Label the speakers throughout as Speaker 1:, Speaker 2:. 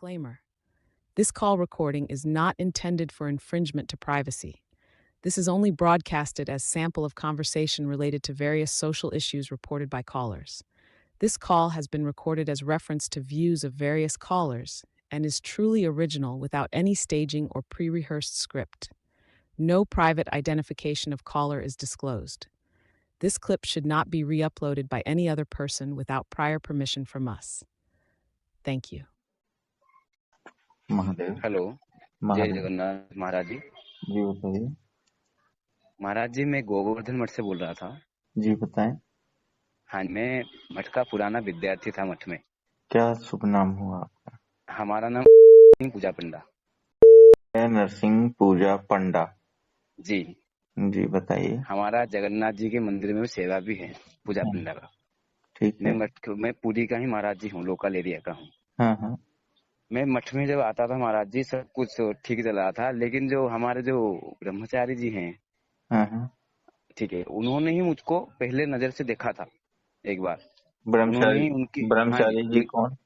Speaker 1: Disclaimer. This call recording is not intended for infringement to privacy. This is only broadcasted as sample of conversation related to various social issues reported by callers. This call has been recorded as reference to views of various callers and is truly original without any staging or pre-rehearsed script. No private identification of caller is disclosed. This clip should not be re-uploaded by any other person without prior permission from us. Thank you.
Speaker 2: Mahadev.
Speaker 3: Hello, जय
Speaker 2: महादेव
Speaker 3: जगन्नाथ महाराज जी।
Speaker 2: जी बताइए।
Speaker 3: महाराज जी, मैं गोवर्धन मठ से बोल रहा था।
Speaker 2: जी बताएं।
Speaker 3: हाँ, मैं मठ का पुराना विद्यार्थी था। मठ में
Speaker 2: क्या शुभ नाम हुआ आपका?
Speaker 3: हमारा नाम पूजा पंडा।
Speaker 2: नरसिंह पूजा पंडा
Speaker 3: जी
Speaker 2: जी बताइए।
Speaker 3: हमारा जगन्नाथ जी के मंदिर में सेवा भी है पूजा पंडा का।
Speaker 2: ठीक है।
Speaker 3: मैं पुरी का ही महाराज जी हूँ, लोकल एरिया का हूँ।
Speaker 2: हाँ।
Speaker 3: मैं मठ में जब आता था महाराज जी, सब कुछ ठीक चल रहा था, लेकिन जो हमारे जो ब्रह्मचारी जी हैं,
Speaker 2: हाँ।
Speaker 3: ठीक है, उन्होंने ही मुझको पहले नजर से देखा था एक बार। उन्होंने ही उनकी
Speaker 2: ब्रह्मचारी जी कौन?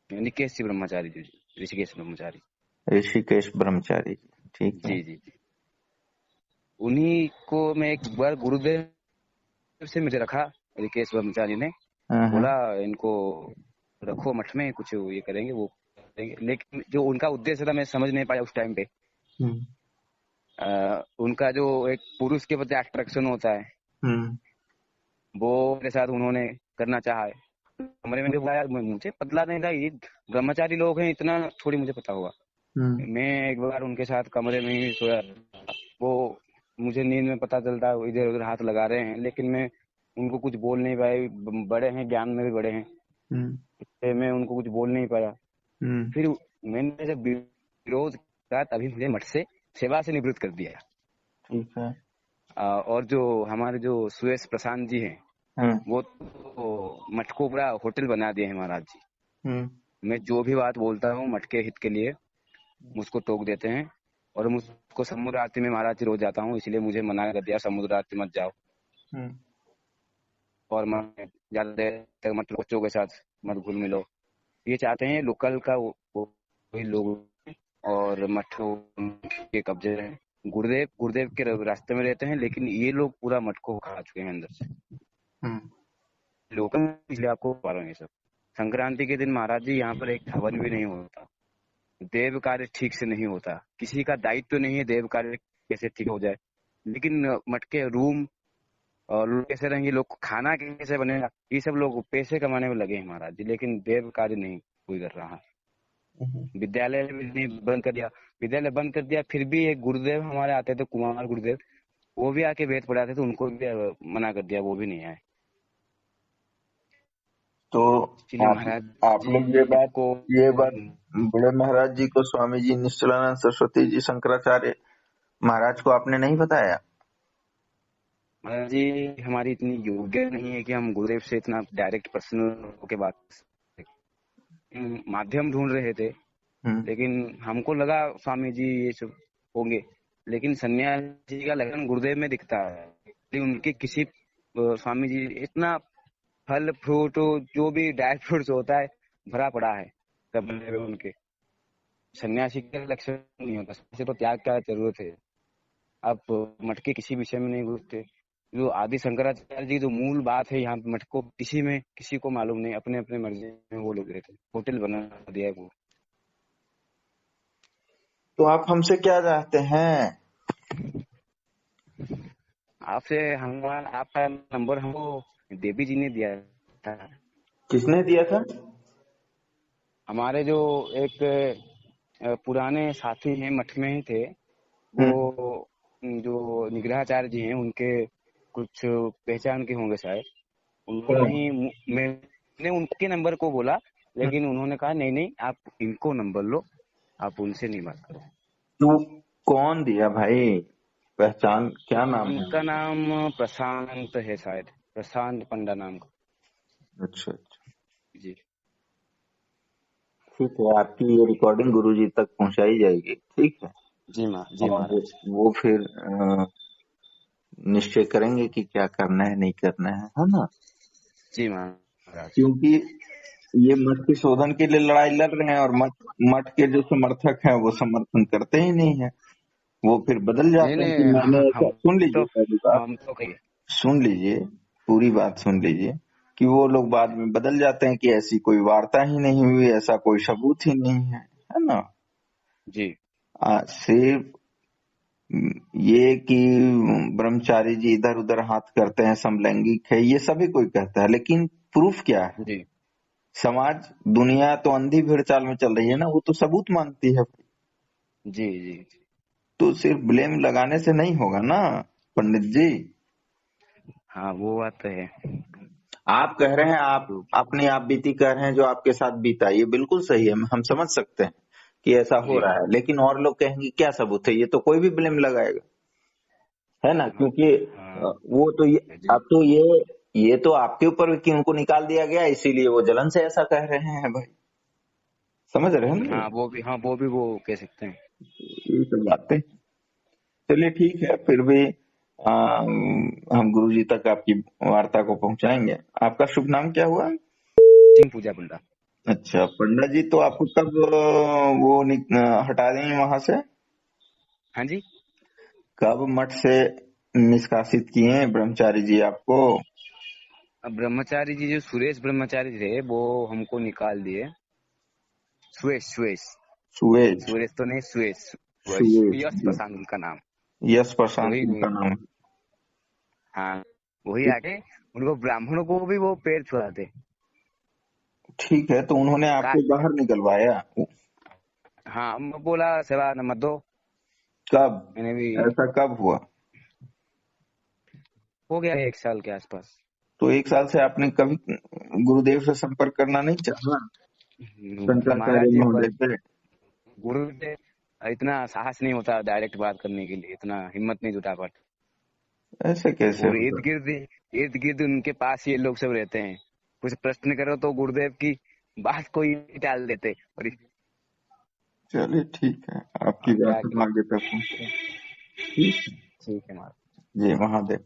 Speaker 3: निकेश जी ब्रह्मचारी जी, ऋषिकेश ब्रह्मचारी।
Speaker 2: ऋषिकेश ब्रह्मचारी जी, ठीक है।
Speaker 3: जी। उन्हीं को मैं एक बार गुरुदेव से मुझे रखा, ऋषिकेश ब्रह्मचारी ने बोला इनको रखो मठ में, कुछ ये करेंगे वो करेंगे। लेकिन जो उनका उद्देश्य था मैं समझ नहीं पाया उस टाइम पे। उनका जो एक पुरुष के प्रति अट्रैक्शन होता है, वो मेरे साथ उन्होंने करना चाहा है। कमरे में बुलाया, मुझे पता नहीं था ये ब्रह्मचारी लोग हैं, इतना थोड़ी मुझे पता हुआ। मैं एक बार उनके साथ कमरे में ही सोया। वो मुझे नींद में पता चलता इधर उधर हाथ लगा रहे हैं, लेकिन मैं उनको कुछ बोल नहीं पाया। बड़े हैं, ज्ञान में भी बड़े हैं, इसलिए मैं उनको कुछ बोल नहीं पाया। फिर मैंने जब विरोध किया तभी मुझे मठ से सेवा से निवृत्त कर दिया।
Speaker 2: ठीक है।
Speaker 3: और जो हमारे जो सुरेश प्रशांत जी हैं, वो तो मठ को पूरा होटल बना दिए हैं महाराज जी। मैं जो भी बात बोलता हूँ मठ के हित के लिए, मुझको टोक देते हैं। और मुझको समुद्र आरती में महाराज जी रोज जाता हूँ, इसलिए मुझे मना कर दिया, समुद्र आरती मत जाओ। और मैं ज्यादा देर तक मत बच्चों के साथ मत घुल मिलो। ये चाहते हैं लोकल का वही लोग, और मठ के कब्जे है। गुरुदेव के रास्ते में रहते हैं, लेकिन ये लोग पूरा मठ को खा चुके हैं अंदर से। लोकल इसलिए आपको बता रहा हूँ ये सब। संक्रांति के दिन महाराज जी यहाँ पर एक हवन भी नहीं होता, देव कार्य ठीक से नहीं होता। किसी का दायित्व तो नहीं है देव कार्य कैसे ठीक हो जाए, लेकिन मठ के रूम और लोग कैसे रहेंगे, लोग खाना कैसे बनेगा, ये सब लोग पैसे कमाने में लगे हैं महाराज जी, लेकिन देव कार्य नहीं कोई कर रहा। विद्यालय भी नहीं बंद कर दिया, विद्यालय बंद कर दिया। फिर भी एक गुरुदेव हमारे आते थे, कुमार गुरुदेव, वो भी आके वेद पढ़ाते थे, उनको भी मना कर दिया, वो भी नहीं आए।
Speaker 2: तो आप लोग ये बात बड़े महाराज जी को, स्वामी जी निश्चलानंद सरस्वती जी, शंकराचार्य महाराज को आपने नहीं बताया?
Speaker 3: महाराज जी हमारी इतनी योग्य नहीं है कि हम गुरुदेव से इतना डायरेक्ट पर्सनल होके बात, माध्यम ढूंढ रहे थे। लेकिन हमको लगा स्वामी जी ये सब होंगे, लेकिन सन्यासी का लगन गुरुदेव में दिखता है। उनके किसी स्वामी जी इतना फल फ्रूट जो भी ड्राई फ्रूट्स होता है भरा पड़ा है कमरे में उनके। सन्यासी का लक्षण नहीं होता, सन्यासी तो त्याग का जरूरत है। आप मठ के किसी विषय में नहीं घुसते। जो आदि शंकराचार्य जी जो मूल बात है यहाँ पे मठ को किसी को मालूम नहीं, अपने अपने मर्जी में वो लोग रहते। होटल बना दिया है वो।
Speaker 2: तो आप हमसे क्या चाहते हैं?
Speaker 3: आपसे आपका नंबर हमको देवी जी ने दिया था।
Speaker 2: किसने दिया था?
Speaker 3: हमारे जो एक पुराने साथी हैं, मठ में ही थे, वो जो निग्रहाचार्य जी हैं, उनके कुछ पहचान के होंगे शायद। मैंने उनके नंबर को बोला, लेकिन उन्होंने कहा नहीं आप इनको नंबर लो, आप उनसे नहीं बात करो।
Speaker 2: तो कौन दिया भाई? पहचान क्या नाम है?
Speaker 3: उनका नाम प्रशांत है शायद, प्रशांत पंडा नाम का।
Speaker 2: अच्छा
Speaker 3: जी
Speaker 2: ठीक है, आपकी ये रिकॉर्डिंग गुरुजी तक पहुंचाई जाएगी। ठीक है
Speaker 3: जी महाराज।
Speaker 2: वो फिर निश्चय करेंगे कि क्या करना है नहीं करना है ना?
Speaker 3: जी महाराज।
Speaker 2: क्योंकि ये मठ के शोधन के लिए लड़ाई लड़ रहे हैं, और मठ मठ के जो समर्थक हैं वो समर्थन करते ही नहीं है। वो फिर बदल
Speaker 3: नहीं
Speaker 2: जाते हैं कि
Speaker 3: नहीं,
Speaker 2: मैंने ऐसा, सुन
Speaker 3: तो
Speaker 2: लीजिए पहली बात,
Speaker 3: हम तो कहिए।
Speaker 2: सुन लीजिए, पूरी बात सुन लीजिए, कि वो लोग बाद में बदल जाते हैं कि ऐसी कोई वार्ता ही नहीं हुई, ऐसा कोई सबूत ही नहीं है ना।
Speaker 3: जी
Speaker 2: सिर्फ ये कि ब्रह्मचारी जी इधर उधर हाथ करते हैं, समलैंगिक है, ये सभी कोई कहता है, लेकिन प्रूफ क्या है?
Speaker 3: जी
Speaker 2: समाज, दुनिया तो अंधी भीड़ चाल में चल रही है ना, वो तो सबूत मांगती है।
Speaker 3: जी जी जी।
Speaker 2: तो सिर्फ ब्लेम लगाने से नहीं होगा ना पंडित जी।
Speaker 3: हाँ वो बात तो है।
Speaker 2: आप कह रहे हैं, आप
Speaker 3: तो
Speaker 2: अपनी आप बीती कह रहे हैं, जो आपके साथ बीता ये बिल्कुल सही है, हम समझ सकते हैं कि ऐसा हो
Speaker 3: जी
Speaker 2: रहा है, लेकिन और लोग कहेंगे क्या सबूत है, ये तो कोई भी ब्लेम लगाएगा, है ना,
Speaker 3: हाँ
Speaker 2: क्योंकि
Speaker 3: हाँ
Speaker 2: वो तो ये,
Speaker 3: जी
Speaker 2: अब तो ये तो आपके ऊपर कि उनको निकाल दिया गया, इसीलिए वो जलन से ऐसा कह रहे हैं भाई, समझ रहे हैं ना।
Speaker 3: हाँ वो भी, हाँ वो भी वो कह सकते हैं।
Speaker 2: ये सब बातें, चलिए ठीक है, फिर भी हम गुरु जी तक आपकी वार्ता को पहुंचाएंगे। आपका शुभ नाम क्या हुआ?
Speaker 3: सिंह पूजा पंडा।
Speaker 2: अच्छा पंडा जी, तो आपको कब हटा देंगे वहां से?
Speaker 3: हाँ जी।
Speaker 2: कब मठ से निष्कासित किए ब्रह्मचारी जी आपको?
Speaker 3: अब ब्रह्मचारी जी, जो सुरेश ब्रह्मचारी थे वो हमको निकाल दिए। सुरेश सुरेश
Speaker 2: सुएज,
Speaker 3: सुरेश तो नहीं, सुरेश सुरेश,
Speaker 2: सुएज
Speaker 3: यश
Speaker 2: जी,
Speaker 3: प्रशांत उनका नाम।
Speaker 2: यश प्रशांत
Speaker 3: वही
Speaker 2: उनका
Speaker 3: वही
Speaker 2: नाम
Speaker 3: हाँ वही
Speaker 2: है।
Speaker 3: आके उनको, ब्राह्मणों को भी वो पैर छुआते।
Speaker 2: ठीक है, तो उन्होंने आपको
Speaker 3: कास्ट।
Speaker 2: बाहर निकलवाया?
Speaker 3: हाँ मैं बोला सेवा न मत दो।
Speaker 2: कब?
Speaker 3: मैंने भी,
Speaker 2: ऐसा कब हुआ?
Speaker 3: हो गया 1 साल के आसपास।
Speaker 2: तो 1 साल से आपने कभी गुरुदेव से संपर्क करना नहीं चाहा,
Speaker 3: महाराज
Speaker 2: शंकराचार्य
Speaker 3: जी
Speaker 2: महोदय से?
Speaker 3: गुरु से इतना साहस नहीं होता डायरेक्ट बात करने के लिए, इतना हिम्मत नहीं जुटा पाते।
Speaker 2: ऐसे कैसे
Speaker 3: और
Speaker 2: होगा?
Speaker 3: इर्द गिर्द उनके पास ये लोग सब रहते हैं। कुछ प्रश्न करो तो गुरुदेव की बात को ही टाल देते। और
Speaker 2: चलिए ठीक है, आपकी
Speaker 3: अब क्या
Speaker 2: बात हम
Speaker 3: किया।
Speaker 2: आगे तक पहुंचे। ठीक है
Speaker 3: ठीक है महाराज।
Speaker 2: जी, महादेव।